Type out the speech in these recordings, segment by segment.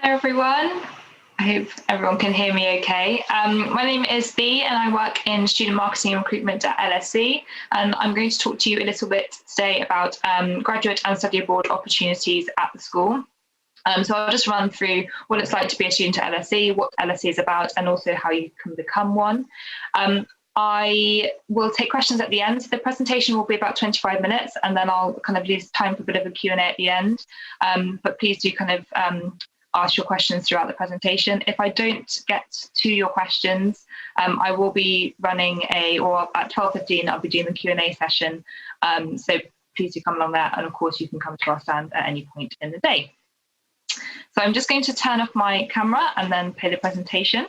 Hello everyone. I hope everyone can hear me okay. My name is Bea and I work in student marketing and recruitment at LSE, and I'm going to talk to you a little bit today about graduate and study abroad opportunities at the school. So I'll just run through what it's like to be a student at LSE, what LSE is about, and also how you can become one. I will take questions at the end. The presentation will be about 25 minutes, and then I'll kind of leave time for a bit of a Q&A at the end. But please do kind of ask your questions throughout the presentation. If I don't get to your questions, I will be running or at 12:15, I'll be doing the Q&A session. So please do come along there. And of course, you can come to our stand at any point in the day. So I'm just going to turn off my camera and then play the presentation.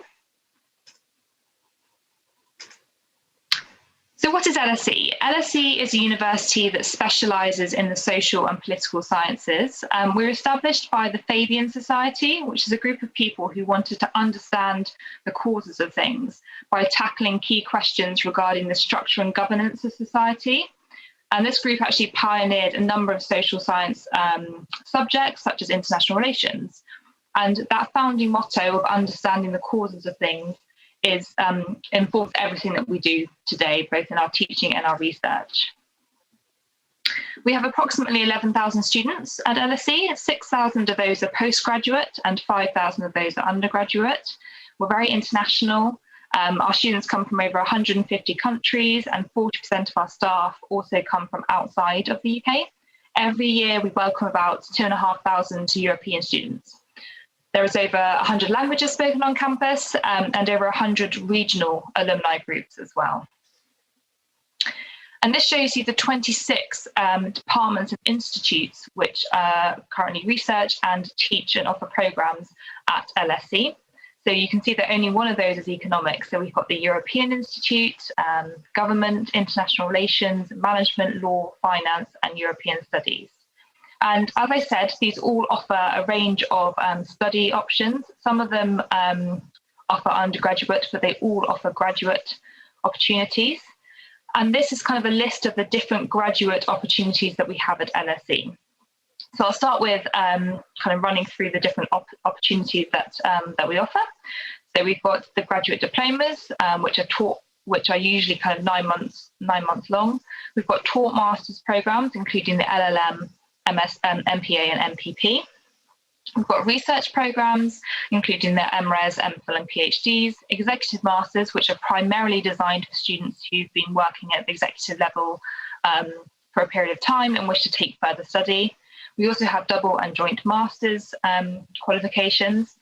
So what is LSE? LSE is a university that specialises in the social and political sciences. We're established by the Fabian Society, which is a group of people who wanted to understand the causes of things by tackling key questions regarding the structure and governance of society. And this group actually pioneered a number of social science subjects, such as international relations. And that founding motto of understanding the causes of things informs everything that we do today, both in our teaching and our research. We have approximately 11,000 students at LSE. 6,000 of those are postgraduate and 5,000 of those are undergraduate. We're very international. Our students come from over 150 countries, and 40% of our staff also come from outside of the UK. Every year we welcome about 2,500 European students. There is over 100 languages spoken on campus, and over 100 regional alumni groups as well. And this shows you the 26 departments and institutes which currently research and teach and offer programs at LSE. So you can see that only one of those is economics. So we've got the European Institute, government, international relations, management, law, finance, and European studies. And as I said, these all offer a range of study options. Some of them offer undergraduate, but they all offer graduate opportunities. And this is kind of a list of the different graduate opportunities that we have at LSE. So I'll start with kind of running through the different opportunities that we offer. So we've got the graduate diplomas, which are usually kind of 9 months long. We've got taught masters programs, including the LLM, MPA and MPP. We've got research programs, including the MRes, MPhil and PhDs, executive masters, which are primarily designed for students who've been working at the executive level for a period of time and wish to take further study. We also have double and joint masters qualifications,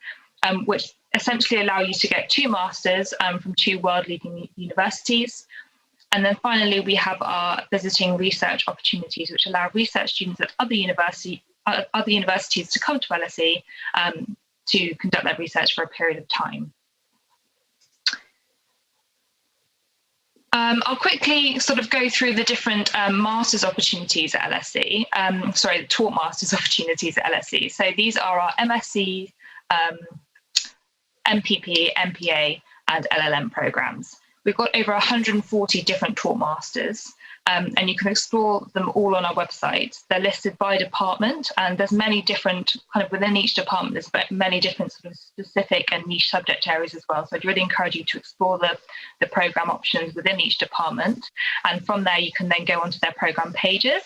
which essentially allow you to get 2 masters from 2 world-leading universities. And then finally, we have our visiting research opportunities, which allow research students at other universities to come to LSE to conduct their research for a period of time. I'll quickly sort of go through the different master's opportunities at LSE, the taught master's opportunities at LSE. So these are our MSc, MPP, MPA, and LLM programs. We've got over 140 different taught masters, and you can explore them all on our website. They're listed by department, and there's many different, kind of within each department, there's many different sort of specific and niche subject areas as well. So I'd really encourage you to explore the program options within each department. And from there, you can then go onto their program pages.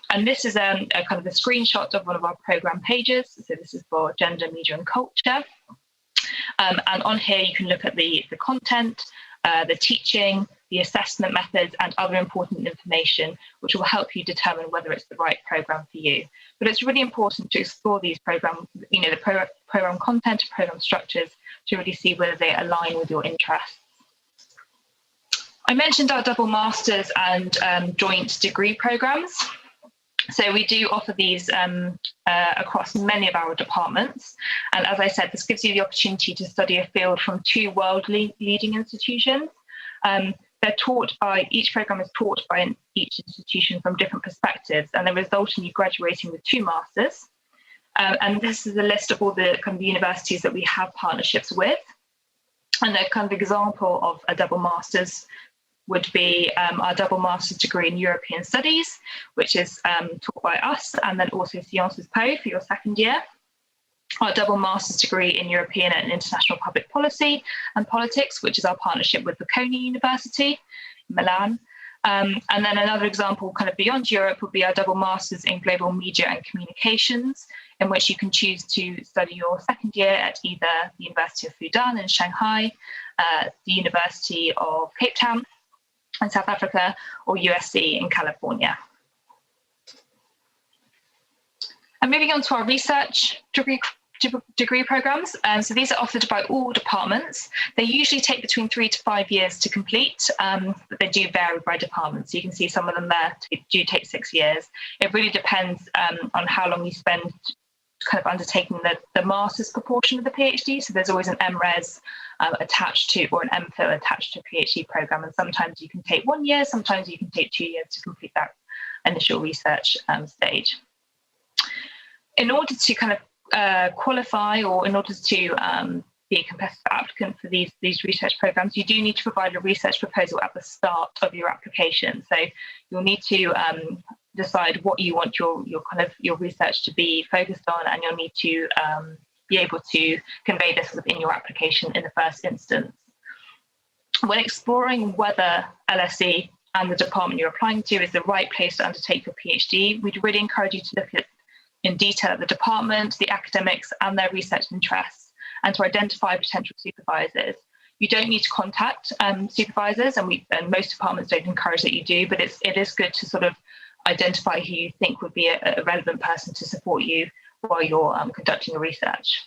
And this is a kind of a screenshot of one of our program pages. So this is for gender, media, and culture. And on here, you can look at the content, the teaching, the assessment methods, and other important information, which will help you determine whether it's the right program for you. But it's really important to explore these programs, the program content, program structures, to really see whether they align with your interests. I mentioned our double masters and joint degree programs. So we do offer these across many of our departments. And as I said, this gives you the opportunity to study a field from 2 world-leading institutions. Each program is taught by each institution from different perspectives, and they result in you graduating with 2 masters. And this is a list of all the kind of universities that we have partnerships with. And a kind of example of a double masters would be our double master's degree in European Studies, which is taught by us, and then also Sciences Po for your second year. our double master's degree in European and International Public Policy and Politics, which is our partnership with Bocconi University in Milan. And then another example kind of beyond Europe would be our double master's in Global Media and Communications, in which you can choose to study your second year at either the University of Fudan in Shanghai, the University of Cape Town in South Africa, or USC in California. And moving on to our research degree programs. So these are offered by all departments. They usually take between 3 to 5 years to complete, but they do vary by department. So you can see some of them there do take 6 years. It really depends on how long you spend kind of undertaking the master's proportion of the PhD. So there's always an MRes attached to, or an MPhil attached to a PhD program. And sometimes you can take 1 year, sometimes you can take 2 years to complete that initial research stage. In order to kind of qualify, or in order to be a competitive applicant for these research programs, you do need to provide a research proposal at the start of your application. So you'll need to decide what you want your research to be focused on, and you'll need to be able to convey this within your application in the first instance. When exploring whether LSE and the department you're applying to is the right place to undertake your PhD, we'd really encourage you to look at in detail at the department, the academics and their research interests, and to identify potential supervisors. You don't need to contact supervisors, and most departments don't encourage that you do, but it is good to sort of identify who you think would be a relevant person to support you while you're conducting your research.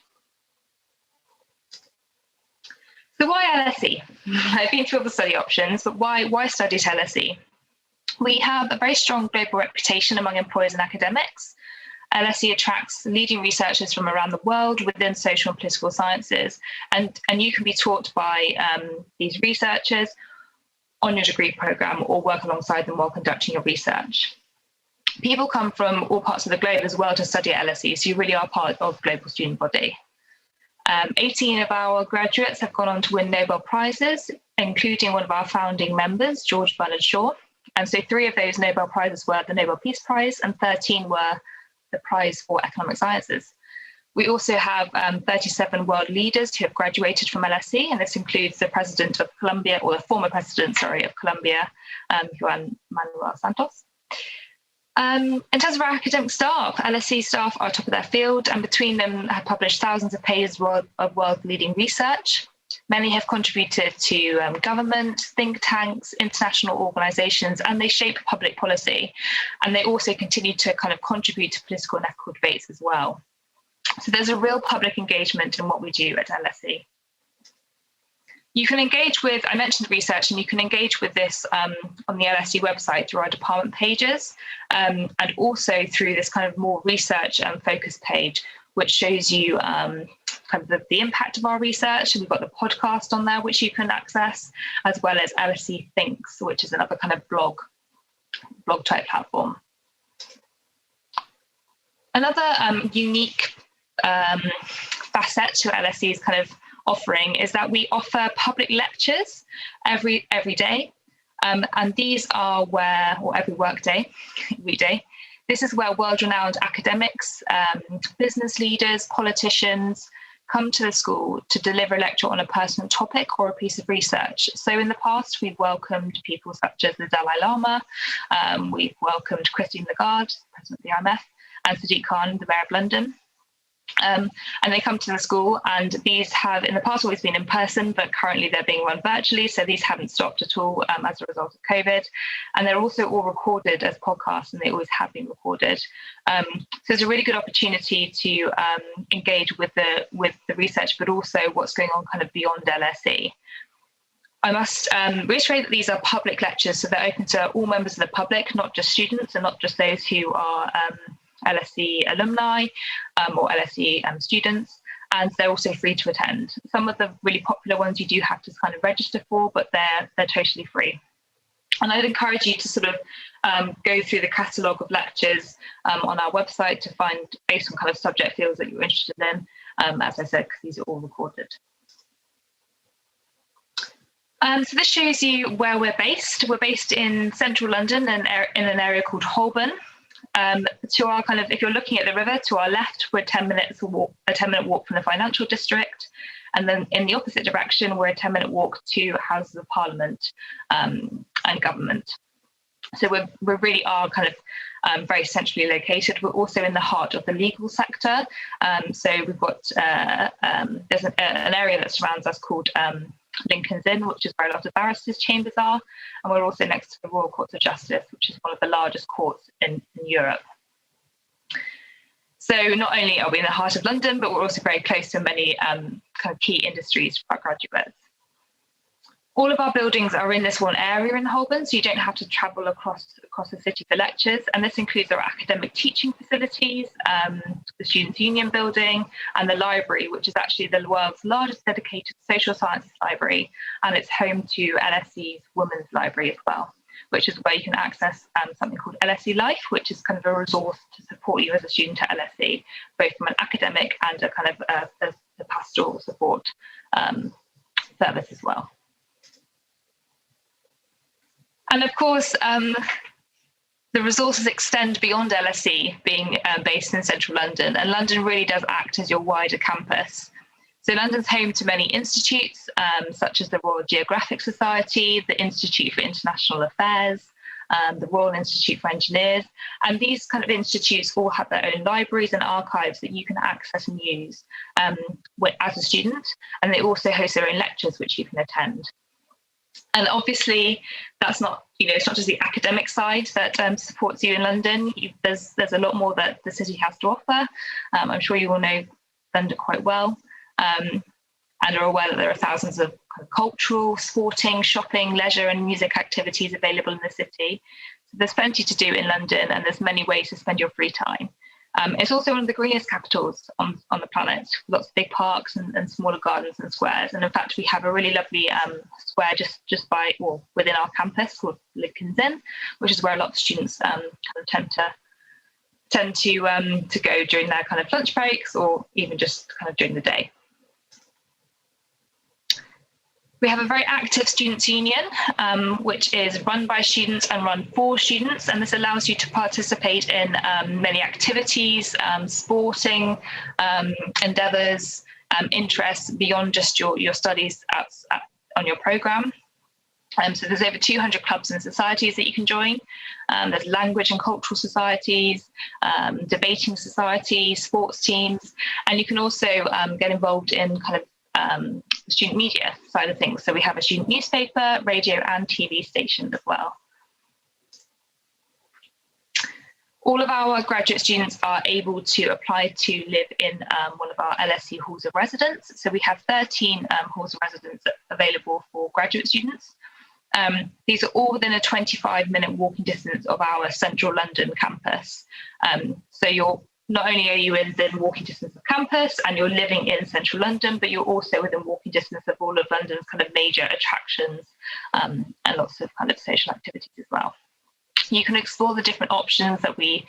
So why LSE? I've been through all the study options, but why study at LSE? We have a very strong global reputation among employers and academics. LSE attracts leading researchers from around the world within social and political sciences, and you can be taught by these researchers on your degree programme or work alongside them while conducting your research. People come from all parts of the globe as well to study at LSE, so you really are part of the global student body. 18 of our graduates have gone on to win Nobel Prizes, including one of our founding members, George Bernard Shaw. And so 3 of those Nobel Prizes were the Nobel Peace Prize, and 13 were the Prize for Economic Sciences. We also have 37 world leaders who have graduated from LSE, and this includes the president of Colombia, or the former president, sorry, of Colombia, Juan Manuel Santos. In terms of our academic staff, LSE staff are top of their field, and between them have published thousands of pages of world-leading research. Many have contributed to government, think tanks, international organisations, and they shape public policy. And they also continue to kind of contribute to political and ethical debates as well. So there's a real public engagement in what we do at LSE. You can engage with, I mentioned research, and you can engage with this on the LSE website through our department pages, and also through this kind of more research and focus page, which shows you kind of the impact of our research. And we've got the podcast on there, which you can access, as well as LSE Thinks, which is another kind of blog type platform. Another unique facet to LSE's kind of offering is that we offer public lectures every day. And these are or every weekday. This is where world-renowned academics, business leaders, politicians come to the school to deliver a lecture on a personal topic or a piece of research. So in the past, we've welcomed people such as the Dalai Lama, we've welcomed Christine Lagarde, President of the IMF, and Sadiq Khan, the Mayor of London. And they come to the school, and these have in the past always been in person, but currently they're being run virtually, so these haven't stopped at all as a result of COVID. And they're also all recorded as podcasts, and they always have been recorded. So it's a really good opportunity to engage with the research, but also what's going on kind of beyond LSE. I must reiterate that these are public lectures, so they're open to all members of the public, not just students and not just those who are LSE alumni or LSE students, and they're also free to attend. Some of the really popular ones you do have to kind of register for, but they're totally free. And I'd encourage you to sort of go through the catalogue of lectures on our website to find, based on kind of subject fields that you're interested in, as I said, because these are all recorded. So this shows you where we're based. We're based in central London and in an area called Holborn. To our kind of, if you're looking at the river, to our left, we're a 10-minute walk from the financial district. And then in the opposite direction, we're a 10-minute walk to Houses of Parliament and government. So we really are kind of very centrally located. We're also in the heart of the legal sector. So we've got, there's an area that surrounds us called Lincoln's Inn, which is where a lot of barristers' chambers are. And we're also next to the Royal Courts of Justice, which is one of the largest courts in Europe. So not only are we in the heart of London, but we're also very close to many kind of key industries for our graduates. All of our buildings are in this one area in Holborn, so you don't have to travel across the city for lectures. And this includes our academic teaching facilities, the Students' Union building, and the library, which is actually the world's largest dedicated social sciences library. And it's home to LSE's Women's Library as well, which is where you can access something called LSE Life, which is kind of a resource to support you as a student at LSE, both from an academic and a kind of a pastoral support service as well. And of course, the resources extend beyond LSE being based in central London, and London really does act as your wider campus. So London's home to many institutes, such as the Royal Geographic Society, the Institute for International Affairs, the Royal Institute for Engineers. And these kind of institutes all have their own libraries and archives that you can access and use as a student. And they also host their own lectures, which you can attend. And obviously, that's not, it's not just the academic side that supports you in London. There's a lot more that the city has to offer. I'm sure you all know London quite well, and are aware that there are thousands of kind of cultural, sporting, shopping, leisure and music activities available in the city. So there's plenty to do in London, and there's many ways to spend your free time. It's also one of the greenest capitals on the planet, lots of big parks and smaller gardens and squares. And in fact, we have a really lovely square just by, well, within our campus called Lincoln's Inn, which is where a lot of students kind of tend to go during their kind of lunch breaks or even just kind of during the day. We have a very active students' union, which is run by students and run for students, and this allows you to participate in many activities, sporting endeavours, interests beyond just your studies on your programme. So there's over 200 clubs and societies that you can join. There's language and cultural societies, debating societies, sports teams, and you can also get involved in kind of the student media side of things. So we have a student newspaper, radio and TV station as well. All of our graduate students are able to apply to live in one of our LSE halls of residence. So we have 13 halls of residence available for graduate students. These are all within a 25-minute walking distance of our central London campus. So not only are you within walking distance of campus and you're living in central London, but you're also within walking distance of all of London's kind of major attractions and lots of kind of social activities as well. You can explore the different options that we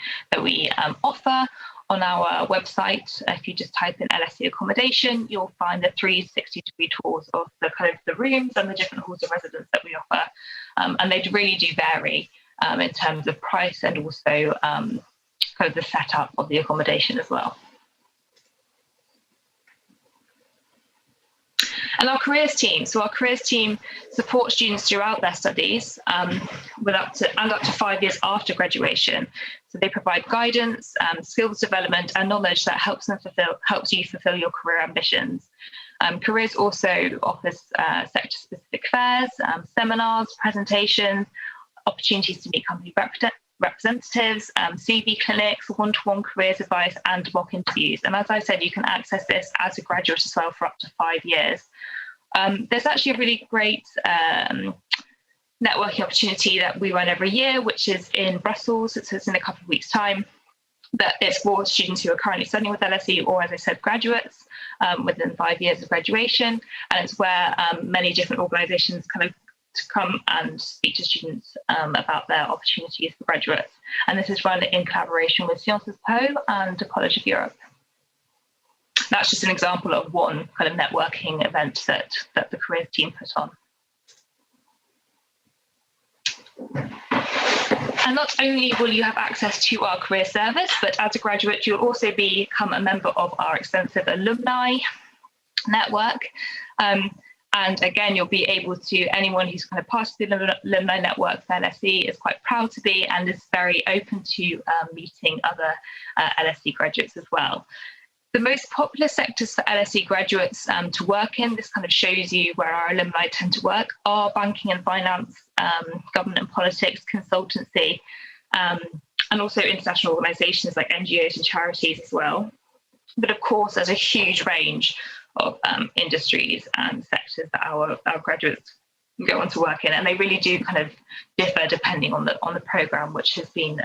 offer on our website. If you just type in LSE Accommodation, you'll find the 360-degree tours of the kind of the rooms and the different halls of residence that we offer. And they really do vary in terms of price and also kind of the setup of the accommodation as well. And our careers team. So our careers team supports students throughout their studies with up to 5 years after graduation. So they provide guidance, skills development and knowledge that helps you fulfill your career ambitions. Careers also offers sector-specific fairs, seminars, presentations, opportunities to meet company representatives, CV clinics, one-to-one careers advice and mock interviews. And as I said, you can access this as a graduate as well for up to 5 years. There's actually a really great networking opportunity that we run every year, which is in Brussels. So it's in a couple of weeks' time. But it's for students who are currently studying with LSE or, as I said, graduates within 5 years of graduation. And it's where many different organisations kind of to come and speak to students about their opportunities for graduates. And this is run in collaboration with Sciences Po and the College of Europe. That's just an example of one kind of networking event that the careers team put on. And not only will you have access to our career service, but as a graduate, you'll also become a member of our extensive alumni network. And again, you'll be able to, anyone who's kind of part of the alumni network for LSE is quite proud to be, and is very open to meeting other LSE graduates as well. The most popular sectors for LSE graduates to work in, this kind of shows you where our alumni tend to work, are banking and finance, government and politics, consultancy, and also international organisations like NGOs and charities as well. But of course, there's a huge range of industries and sectors that our graduates go on to work in, and they really do kind of differ depending on the programme which has been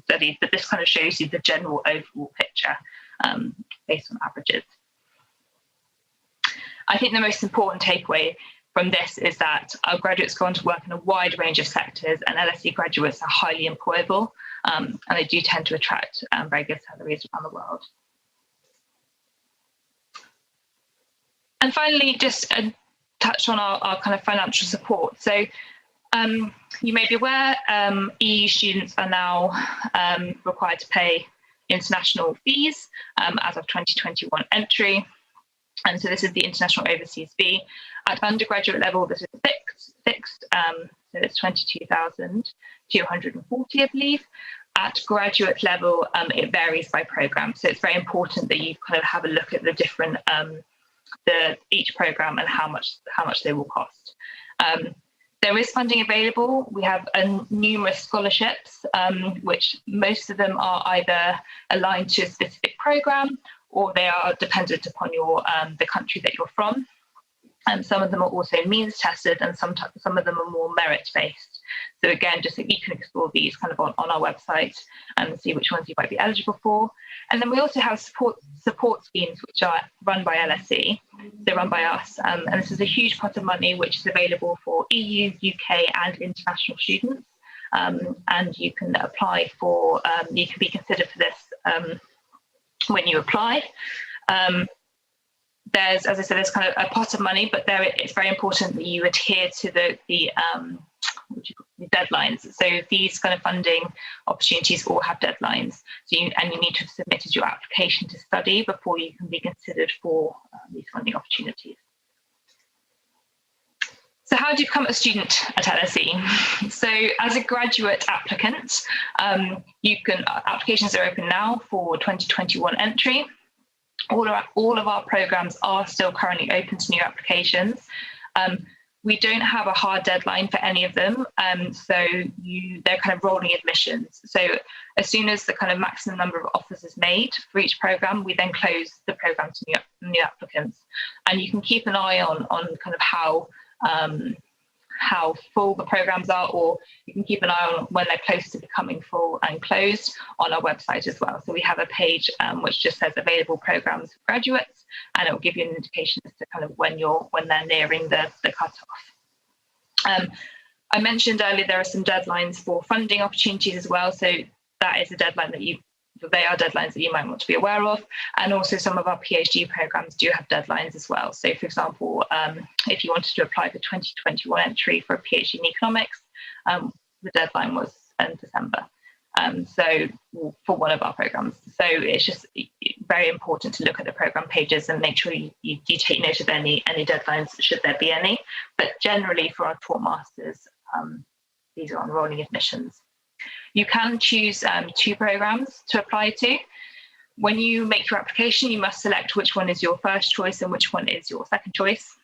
studied. But this kind of shows you the general overall picture based on averages. I think the most important takeaway from this is that our graduates go on to work in a wide range of sectors, and LSE graduates are highly employable, and they do tend to attract very good salaries around the world. And finally, just touch on our kind of financial support. So you may be aware, EU students are now required to pay international fees as of 2021 entry. And so this is the international overseas fee. At undergraduate level, this is fixed, so it's 22,240, I believe. At graduate level, it varies by programme. So it's very important that you kind of have a look at the different each programme and how much they will cost. There is funding available. We have numerous scholarships, which most of them are either aligned to a specific programme, or they are dependent upon your the country that you're from. Some of them are also means tested, and some of them are more merit based. So again, just so you can explore these kind of on our website and see which ones you might be eligible for. And then we also have support schemes which are run by LSE. They're run by us, and this is a huge pot of money which is available for EU, UK, and international students. And you can apply for. You can be considered for this when you apply. There's, as I said, there's kind of a pot of money, but it's very important that you adhere to the deadlines. So these kind of funding opportunities all have deadlines. So you need to have submitted your application to study before you can be considered for these funding opportunities. So how do you become a student at LSE? So as a graduate applicant, applications are open now for 2021 entry. All of our programs are still currently open to new applications. We don't have a hard deadline for any of them, so they're kind of rolling admissions. So as soon as the kind of maximum number of offers is made for each program, we then close the program to new applicants. And you can keep an eye on kind of how full the programs are, or you can keep an eye on when they're close to becoming full and closed on our website as well. So we have a page which just says available programs for graduates, and it will give you an indication as to kind of when they're nearing the cutoff. I mentioned earlier there are some deadlines for funding opportunities as well. So that is a deadline they are deadlines that you might want to be aware of. And also some of our PhD programs do have deadlines as well. So for example, if you wanted to apply for 2021 entry for a PhD in economics, the deadline was in December. So for one of our programs. So it's just very important to look at the program pages and make sure you take note of any deadlines, should there be any. But generally for our taught masters, these are on rolling admissions. You can choose 2 programs to apply to. When you make your application, you must select which one is your first choice and which one is your second choice.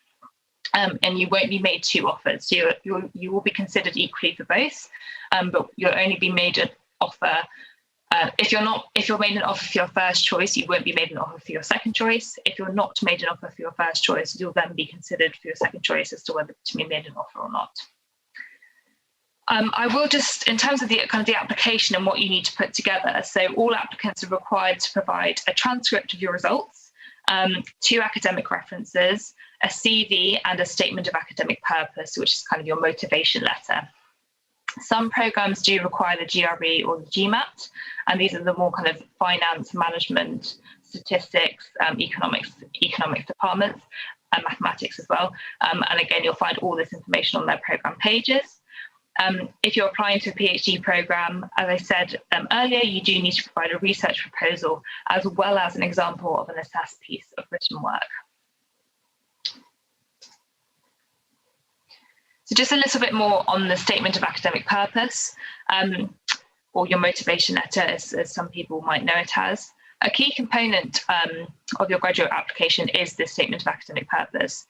And you won't be made 2 offers. So you will be considered equally for both, but you'll only be made an offer. If you're made an offer for your first choice, you won't be made an offer for your second choice. If you're not made an offer for your first choice, you'll then be considered for your second choice as to whether to be made an offer or not. I will just, in terms of the application and what you need to put together, so all applicants are required to provide a transcript of your results, 2 academic references, a CV, and a statement of academic purpose, which is kind of your motivation letter. Some programs do require the GRE or the GMAT, and these are the more kind of finance, management, statistics, economics departments, and mathematics as well. And again, you'll find all this information on their program pages. If you're applying to a PhD programme, as I said earlier, you do need to provide a research proposal as well as an example of an assessed piece of written work. So just a little bit more on the statement of academic purpose, or your motivation letter, as some people might know it as. A key component of your graduate application is the statement of academic purpose.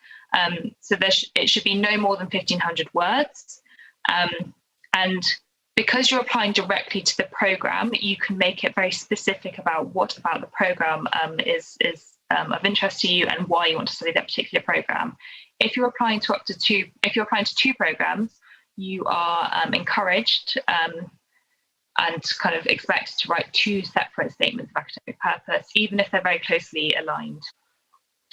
So it should be no more than 1,500 words. And because you're applying directly to the programme, you can make it very specific about what about the programme is of interest to you and why you want to study that particular programme. If you're applying to two programmes, you are encouraged and kind of expected to write two separate statements of academic purpose, even if they're very closely aligned.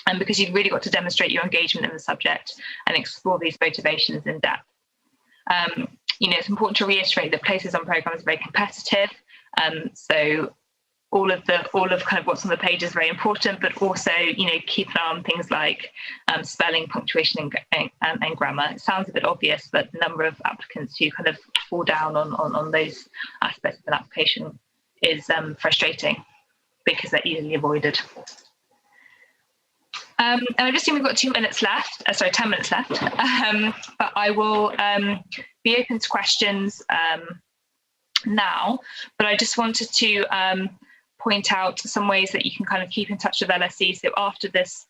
And because you've really got to demonstrate your engagement in the subject and explore these motivations in depth. It's important to reiterate that places on programmes are very competitive. So all of kind of what's on the page is very important, but also, keep an eye on things like spelling, punctuation, and grammar. It sounds a bit obvious, but the number of applicants who kind of fall down on those aspects of an application is frustrating because they're easily avoided. And I just think we've got 10 minutes left, but I will be open to questions now, but I just wanted to point out some ways that you can kind of keep in touch with LSE. So after this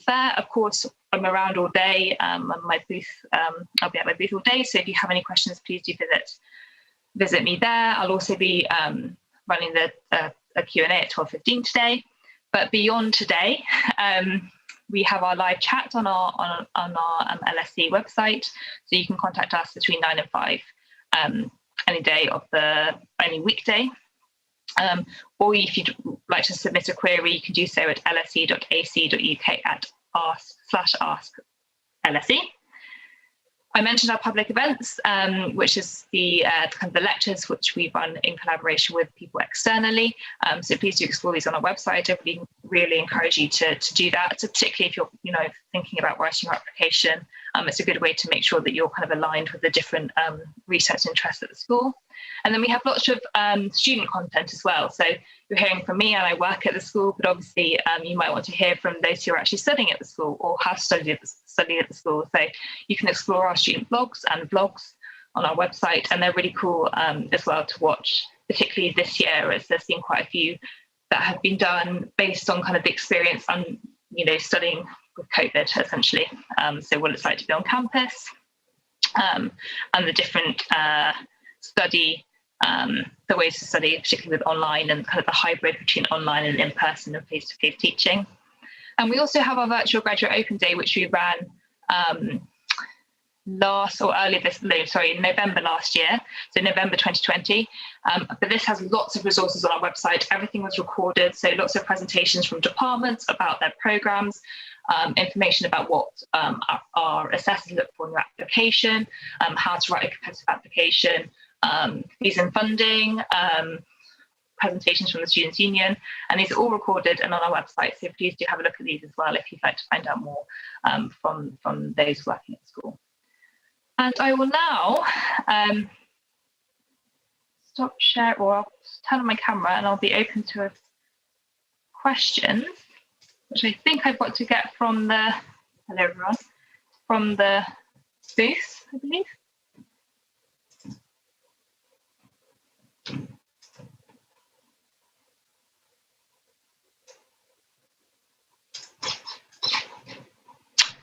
fair, of course, I'm around all day. My booth, I'll be at my booth all day. So if you have any questions, please do visit me there. I'll also be running a Q&A at 12:15 today. But beyond today, we have our live chat on our LSE website. So you can contact us between 9 and 5 any weekday. Or if you'd like to submit a query, you can do so at lse.ac.uk at /ask-LSE. I mentioned our public events, which is the kind of the lectures which we run in collaboration with people externally. So please do explore these on our website. I really encourage you to do that. So particularly if you're thinking about writing your application, it's a good way to make sure that you're kind of aligned with the different research interests at the school. And then we have lots of student content as well. So you're hearing from me, and I work at the school, but obviously you might want to hear from those who are actually studying at the school or have studied at the school. So you can explore our student blogs and vlogs on our website, and they're really cool as well to watch, particularly this year, as there's been quite a few that have been done based on kind of the experience and studying with COVID, essentially. So what it's like to be on campus, and the different the ways to study, particularly with online and kind of the hybrid between online and in-person and face-to-face teaching. And we also have our virtual graduate open day, which we ran in November last year, so November 2020. But this has lots of resources on our website. Everything was recorded, so lots of presentations from departments about their programs, information about what our assessors look for in your application, how to write a competitive application, fees and funding, presentations from the Students' Union, and these are all recorded and on our website. So please do have a look at these as well if you'd like to find out more from those working at school. And I will now stop share, or I'll turn on my camera, and I'll be open to questions, which I think I've got to get from the booth, I believe.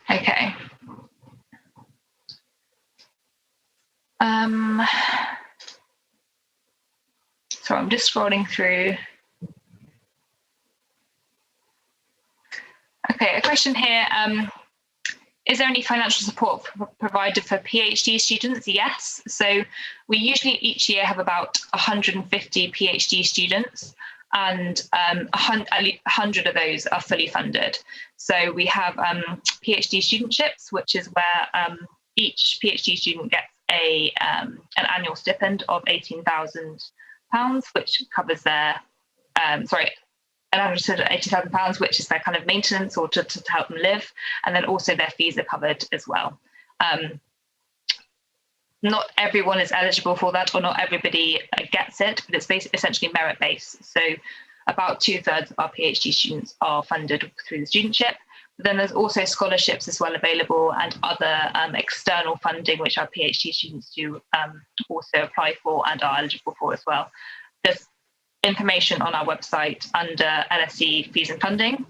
Okay. So I'm just scrolling through. Okay, a question here. Is there any financial support provided for PhD students? Yes. So we usually each year have about 150 PhD students, and at least 100 of those are fully funded. So we have PhD studentships, which is where each PhD student gets an annual stipend of £18,000, which covers their an annual stipend of £80,000, which is their kind of maintenance or to help them live, and then also their fees are covered as well. not everyone is eligible for that, or not everybody gets it, but it's essentially merit-based. So about 2/3 of our PhD students are funded through the studentship. But then there's also scholarships as well available, and other external funding, which our PhD students do also apply for and are eligible for as well. There's information on our website under LSE fees and funding.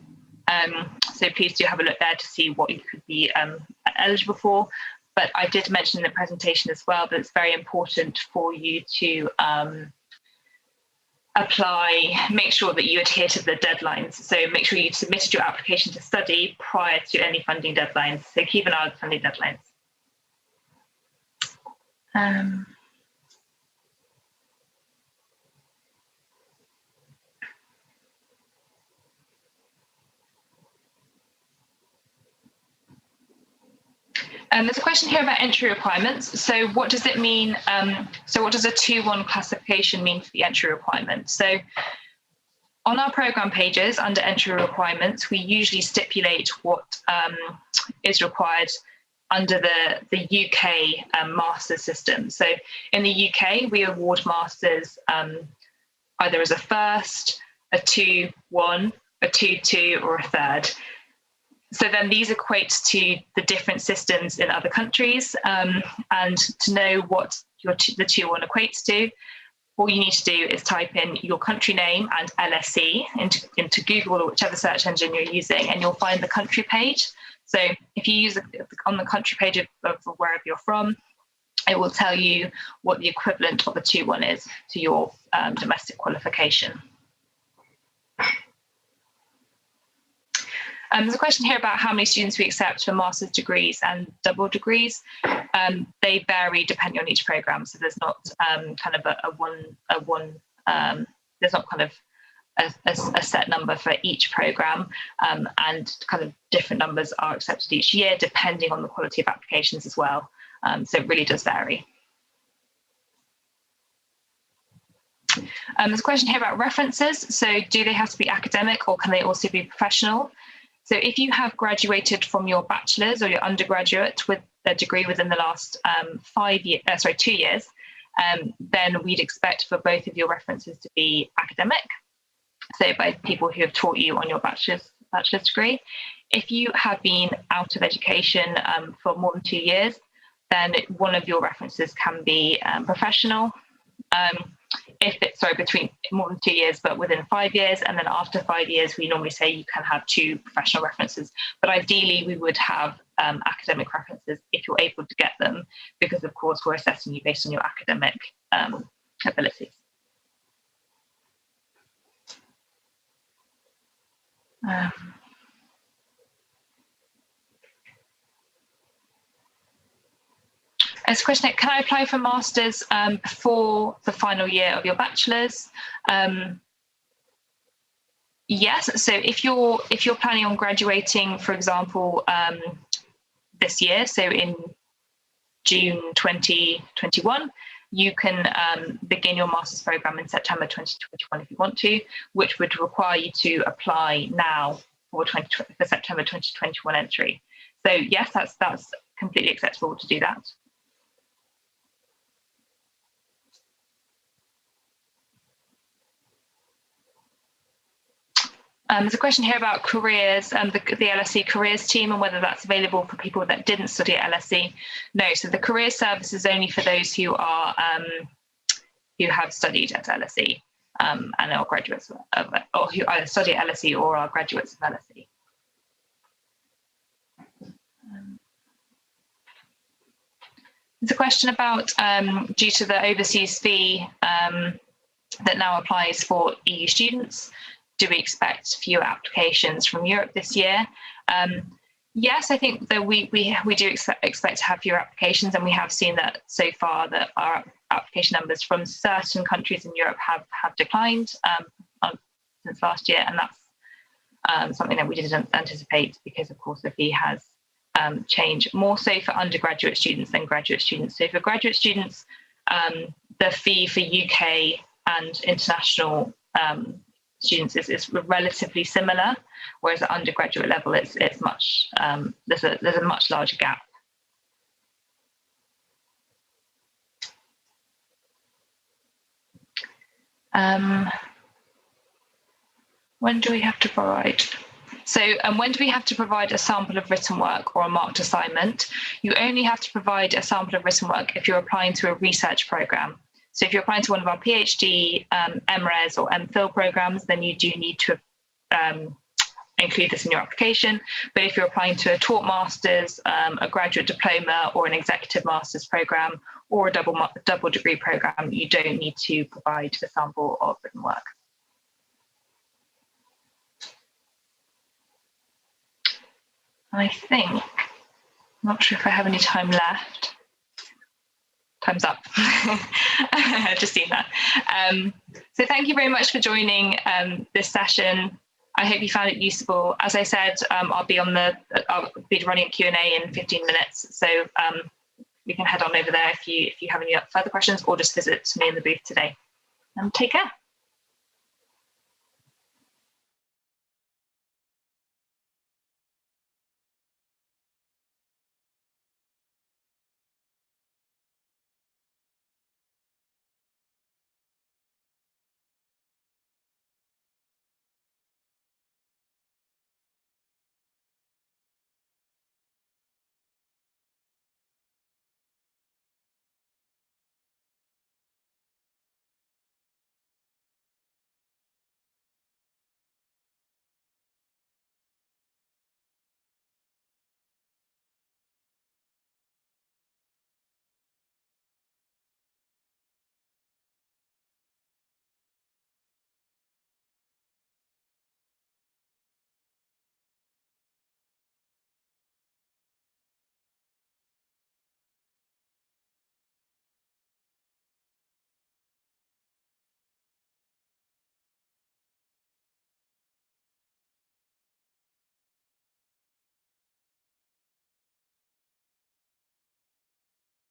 So please do have a look there to see what you could be eligible for. But I did mention in the presentation as well that it's very important for you to apply, make sure that you adhere to the deadlines. So make sure you've submitted your application to study prior to any funding deadlines. So keep an eye on funding deadlines. There's a question here about entry requirements. So what does it mean? So what does a 2-1 classification mean for the entry requirements? So on our program pages under entry requirements, we usually stipulate what is required under the UK master system. So in the UK, we award masters either as a first, a 2-1, a 2-2, or a third. So then these equate to the different systems in other countries, and to know what the 2-1 equates to, all you need to do is type in your country name and LSE into Google or whichever search engine you're using, and you'll find the country page. So if you use on the country page of wherever you're from, it will tell you what the equivalent of a 2-1 is to your domestic qualification. There's a question here about how many students we accept for master's degrees and double degrees. They vary depending on each program, so there's not kind of there's not kind of a set number for each program, and kind of different numbers are accepted each year depending on the quality of applications as well. So it really does vary. There's a question here about references. So do they have to be academic, or can they also be professional? So if you have graduated from your bachelor's or your undergraduate with a degree within the last 2 years, then we'd expect for both of your references to be academic, so by people who have taught you on your bachelor's degree. If you have been out of education for more than 2 years, then one of your references can be professional. If it's between more than 2 years, but within 5 years, and then after 5 years, we normally say you can have 2 professional references. But ideally, we would have academic references if you're able to get them, because of course we're assessing you based on your academic abilities. There's a question: can I apply for masters before the final year of your bachelor's? Yes. So if you're planning on graduating, for example, this year, so in June 2021, you can begin your master's program in September 2021 if you want to, which would require you to apply now for September 2021 entry. So yes, that's completely acceptable to do that. There's a question here about careers, the LSE Careers team, and whether that's available for people that didn't study at LSE. No, so the career service is only for those who are who have studied at LSE and are graduates of, or who either study at LSE or are graduates of LSE. There's a question about due to the overseas fee that now applies for EU students, do we expect fewer applications from Europe this year? Yes, I think that we do expect to have fewer applications, and we have seen that so far that our application numbers from certain countries in Europe have declined since last year, and that's something that we didn't anticipate because, of course, the fee has changed more so for undergraduate students than graduate students. So for graduate students, the fee for UK and international students is relatively similar, whereas at undergraduate level it's much there's a much larger gap. When do we have to provide? So when do we have to provide a sample of written work or a marked assignment? You only have to provide a sample of written work if you're applying to a research programme. So if you're applying to one of our PhD, MRes or MPhil programmes, then you do need to include this in your application. But if you're applying to a taught master's, a graduate diploma or an executive master's programme or a double degree programme, you don't need to provide a sample of written work. I think, I'm not sure if I have any time left. Time's up. I've just seen that. So thank you very much for joining this session. I hope you found it useful. As I said, I'll be running a Q&A in 15 minutes. So you can head on over there if you have any further questions, or just visit me in the booth today. Take care.